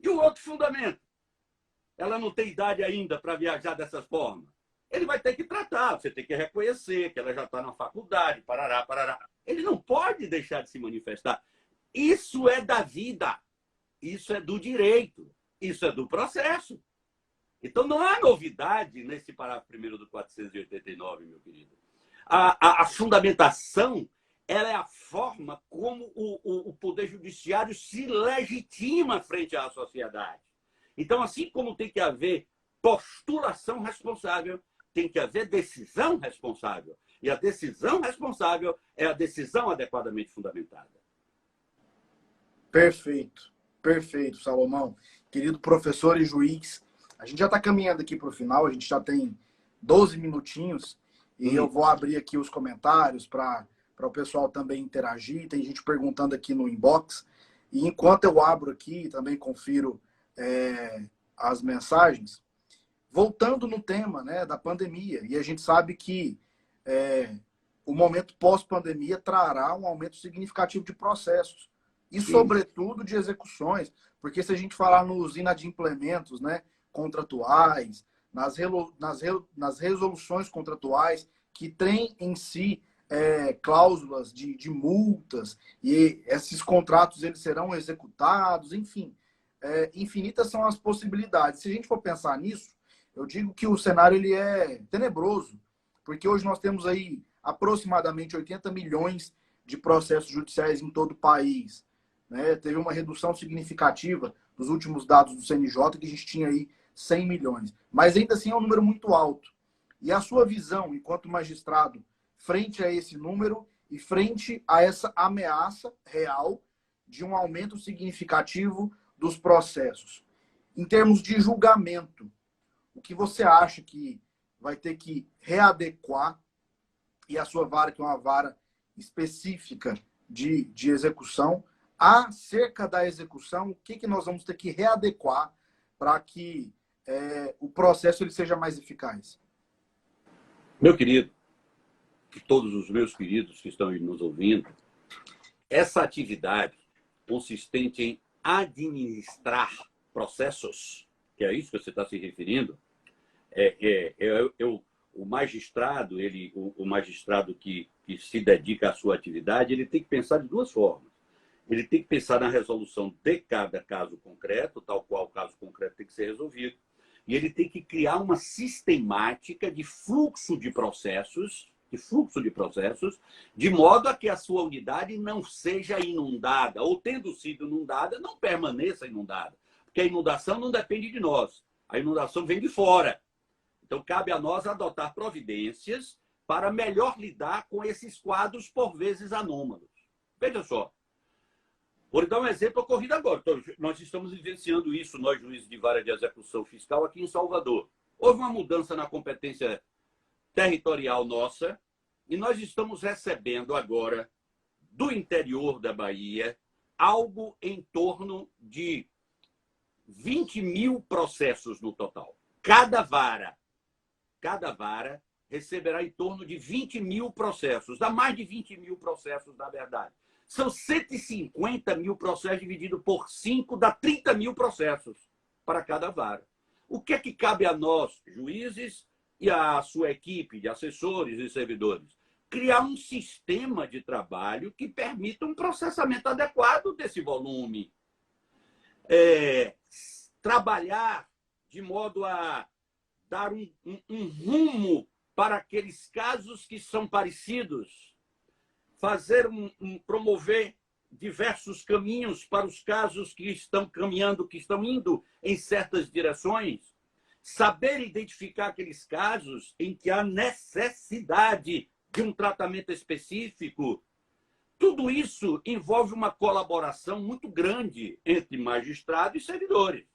E o outro fundamento? Ela não tem idade ainda para viajar dessa forma. Ele vai ter que tratar, você tem que reconhecer que ela já está na faculdade, parará, parará. Ele não pode deixar de se manifestar. Isso é da vida. Isso é do direito, isso é do processo. Então, não há novidade nesse parágrafo 1º do 489, meu querido. A fundamentação ela é a forma como o Poder Judiciário se legitima frente à sociedade. Então, assim como tem que haver postulação responsável, tem que haver decisão responsável. E a decisão responsável é a decisão adequadamente fundamentada. Perfeito. Perfeito, Salomão. Querido professor e juiz, a gente já está caminhando aqui para o final, a gente já tem 12 minutinhos e eu vou abrir aqui os comentários para o pessoal também interagir. Tem gente perguntando aqui no inbox. E enquanto eu abro aqui, também confiro as mensagens, voltando no tema, né, da pandemia. E a gente sabe que o momento pós-pandemia trará um aumento significativo de processos e, Sim. sobretudo, de execuções, porque se a gente falar nos inadimplementos, né, contratuais, nas resoluções contratuais, que têm em si cláusulas de multas, e esses contratos eles serão executados, enfim, infinitas são as possibilidades. Se a gente for pensar nisso, eu digo que o cenário ele é tenebroso, porque hoje nós temos aí aproximadamente 80 milhões de processos judiciais em todo o país. Né? Teve uma redução significativa dos últimos dados do CNJ, que a gente tinha aí 100 milhões. Mas ainda assim é um número muito alto. E a sua visão, enquanto magistrado, frente a esse número e frente a essa ameaça real de um aumento significativo dos processos. Em termos de julgamento, o que você acha que vai ter que readequar, e a sua vara, que é uma vara específica de execução, acerca da execução, o que nós vamos ter que readequar para que o processo ele seja mais eficaz? Meu querido, e todos os meus queridos que estão nos ouvindo, essa atividade consistente em administrar processos, que é isso que você está se referindo, o magistrado, o magistrado que se dedica à sua atividade, ele tem que pensar de duas formas. Ele tem que pensar na resolução de cada caso concreto, tal qual o caso concreto tem que ser resolvido. E ele tem que criar uma sistemática de fluxo de processos, de modo a que a sua unidade não seja inundada, ou tendo sido inundada, não permaneça inundada. Porque a inundação não depende de nós. A inundação vem de fora. Então, cabe a nós adotar providências para melhor lidar com esses quadros, por vezes, anômalos. Veja só. Vou lhe dar um exemplo ocorrido agora. Nós estamos vivenciando isso, nós, juízes de vara de execução fiscal, aqui em Salvador. Houve uma mudança na competência territorial nossa e nós estamos recebendo agora, do interior da Bahia, algo em torno de 20 mil processos no total. Cada vara receberá em torno de 20 mil processos. Dá mais de 20 mil processos, na verdade. São 150 mil processos dividido por 5, dá 30 mil processos para cada vara. O que é que cabe a nós, juízes, e a sua equipe de assessores e servidores? Criar um sistema de trabalho que permita um processamento adequado desse volume. Trabalhar de modo a dar um rumo para aqueles casos que são parecidos, promover diversos caminhos para os casos que estão caminhando, que estão indo em certas direções, saber identificar aqueles casos em que há necessidade de um tratamento específico. Tudo isso envolve uma colaboração muito grande entre magistrado e servidores.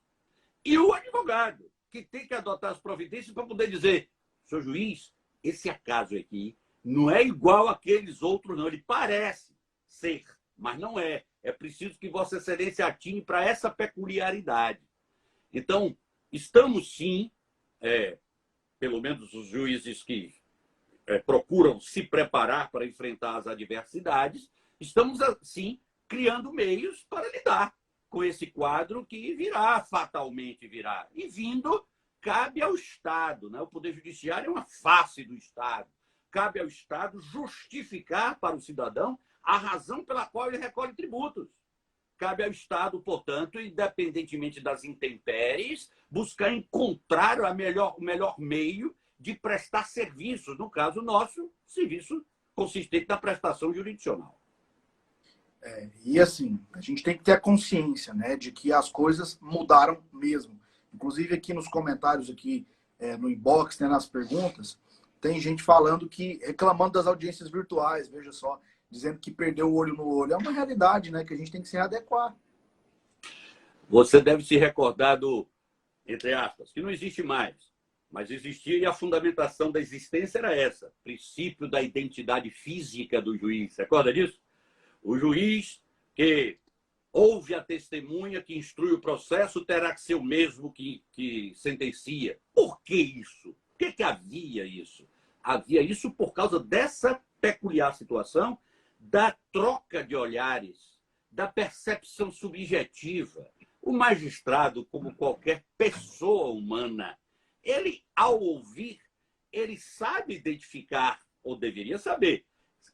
E o advogado, que tem que adotar as providências para poder dizer: senhor juiz, esse acaso aqui não é igual àqueles outros, não. Ele parece ser, mas não é. É preciso que Vossa Excelência atine para essa peculiaridade. Então, estamos sim, pelo menos os juízes que procuram se preparar para enfrentar as adversidades, estamos, sim, criando meios para lidar com esse quadro que fatalmente virá. E vindo, cabe ao Estado, né? O Poder Judiciário é uma face do Estado. Cabe ao Estado justificar para o cidadão a razão pela qual ele recolhe tributos. Cabe ao Estado, portanto, independentemente das intempéries, buscar encontrar o melhor meio de prestar serviço, no caso nosso, serviço consistente na prestação jurisdicional. E assim, a gente tem que ter a consciência, né, de que as coisas mudaram mesmo. Inclusive aqui nos comentários, aqui no inbox, né, nas perguntas, tem gente falando reclamando das audiências virtuais, veja só, dizendo que perdeu o olho no olho. É uma realidade, né, que a gente tem que se adequar. Você deve se recordar entre aspas, que não existe mais, mas existia, e a fundamentação da existência era essa: princípio da identidade física do juiz. Recorda disso? O juiz que ouve a testemunha, que instrui o processo, terá que ser o mesmo que sentencia. Por que isso? Por que havia isso? Havia isso por causa dessa peculiar situação da troca de olhares, da percepção subjetiva. O magistrado, como qualquer pessoa humana, ele, ao ouvir, ele sabe identificar, ou deveria saber,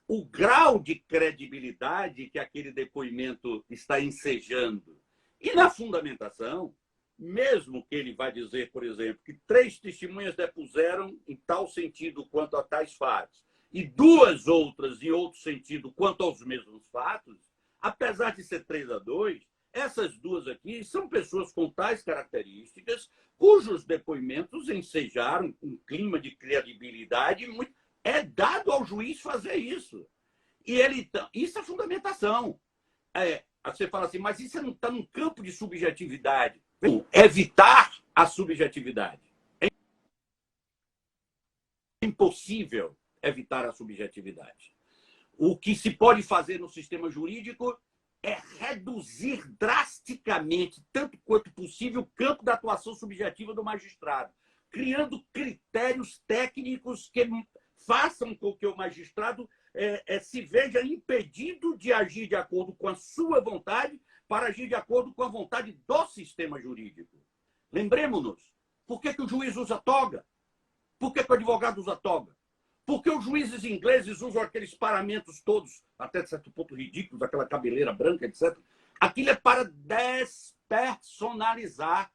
o grau de credibilidade que aquele depoimento está ensejando. E na fundamentação, mesmo que ele vá dizer, por exemplo, que 3 testemunhas depuseram em tal sentido quanto a tais fatos, e 2 outras em outro sentido quanto aos mesmos fatos, apesar de ser 3-2, essas 2 aqui são pessoas com tais características, cujos depoimentos ensejaram um clima de credibilidade muito. É dado ao juiz fazer isso. E ele, isso é fundamentação. Você fala assim, mas isso não está num campo de subjetividade. Evitar a subjetividade. É impossível evitar a subjetividade. O que se pode fazer no sistema jurídico é reduzir drasticamente, tanto quanto possível, o campo da atuação subjetiva do magistrado, criando critérios técnicos que façam com que o magistrado se veja impedido de agir de acordo com a sua vontade para agir de acordo com a vontade do sistema jurídico. Lembremos-nos, por que o juiz usa toga? Por que o advogado usa toga? Por que os juízes ingleses usam aqueles paramentos todos, até certo ponto ridículos, aquela cabeleira branca, etc. Aquilo é para despersonalizar.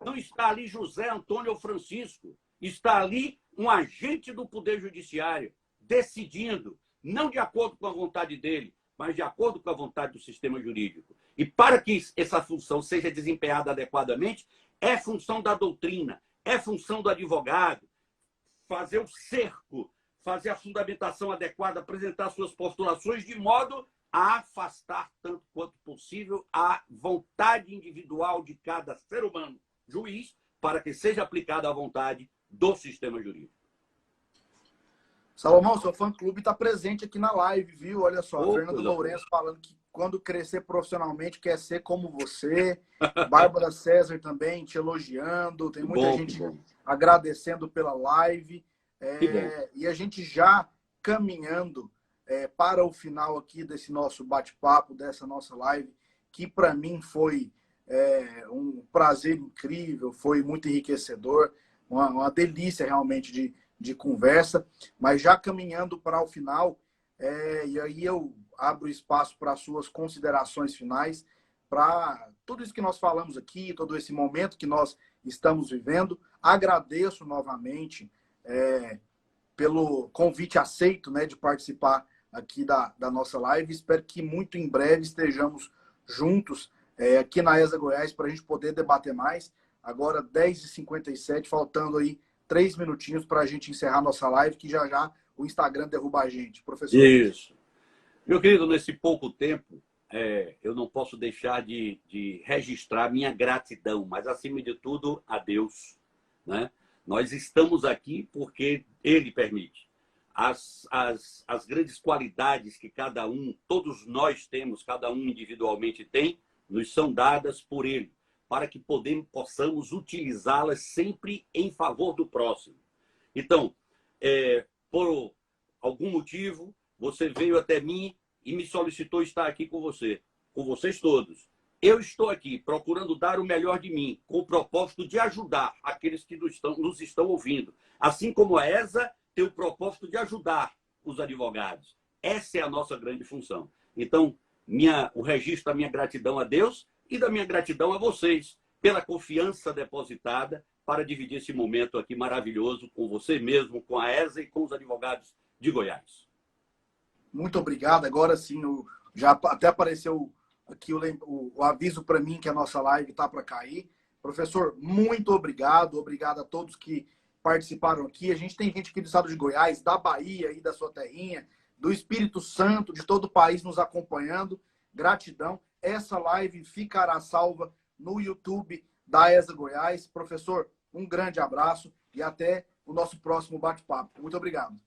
Não está ali José, Antônio ou Francisco. Está ali um agente do Poder Judiciário decidindo, não de acordo com a vontade dele, mas de acordo com a vontade do sistema jurídico. E para que essa função seja desempenhada adequadamente, é função da doutrina, é função do advogado fazer o cerco, fazer a fundamentação adequada, apresentar suas postulações de modo a afastar, tanto quanto possível, a vontade individual de cada ser humano, juiz, para que seja aplicada a vontade do sistema jurídico. Salomão, seu fã-clube está presente aqui na live, viu? Olha só, Fernando Lourenço falando que quando crescer profissionalmente quer ser como você. Bárbara César também te elogiando. Tem muita gente agradecendo pela live. E a gente já caminhando para o final aqui desse nosso bate-papo, dessa nossa live, que para mim foi um prazer incrível, foi muito enriquecedor, uma delícia realmente de conversa, mas já caminhando para o final, e aí eu abro espaço para as suas considerações finais, para tudo isso que nós falamos aqui, todo esse momento que nós estamos vivendo. Agradeço novamente pelo convite aceito, né, de participar aqui da nossa live. Espero que muito em breve estejamos juntos aqui na ESA Goiás para a gente poder debater mais. Agora 10h57, faltando aí 3 minutinhos para a gente encerrar nossa live, que já o Instagram derruba a gente. Professor. Isso. Meu querido, nesse pouco tempo, eu não posso deixar de registrar minha gratidão, mas, acima de tudo, a Deus. Né? Nós estamos aqui porque Ele permite. As grandes qualidades que todos nós temos, cada um individualmente tem, nos são dadas por Ele, para que possamos utilizá-las sempre em favor do próximo. Então, por algum motivo, você veio até mim e me solicitou estar aqui com vocês todos. Eu estou aqui procurando dar o melhor de mim, com o propósito de ajudar aqueles que nos estão ouvindo. Assim como a ESA tem o propósito de ajudar os advogados. Essa é a nossa grande função. Então, o registro da minha gratidão a Deus e da minha gratidão a vocês pela confiança depositada para dividir esse momento aqui maravilhoso com você mesmo, com a ESA e com os advogados de Goiás. Muito obrigado. Agora sim, já até apareceu aqui o aviso para mim que a nossa live está para cair. Professor, muito obrigado. Obrigado a todos que participaram aqui. A gente tem gente aqui do estado de Goiás, da Bahia, aí da sua terrinha, do Espírito Santo, de todo o país nos acompanhando. Gratidão. Essa live ficará salva no YouTube da ESA Goiás. Professor, um grande abraço e até o nosso próximo bate-papo. Muito obrigado.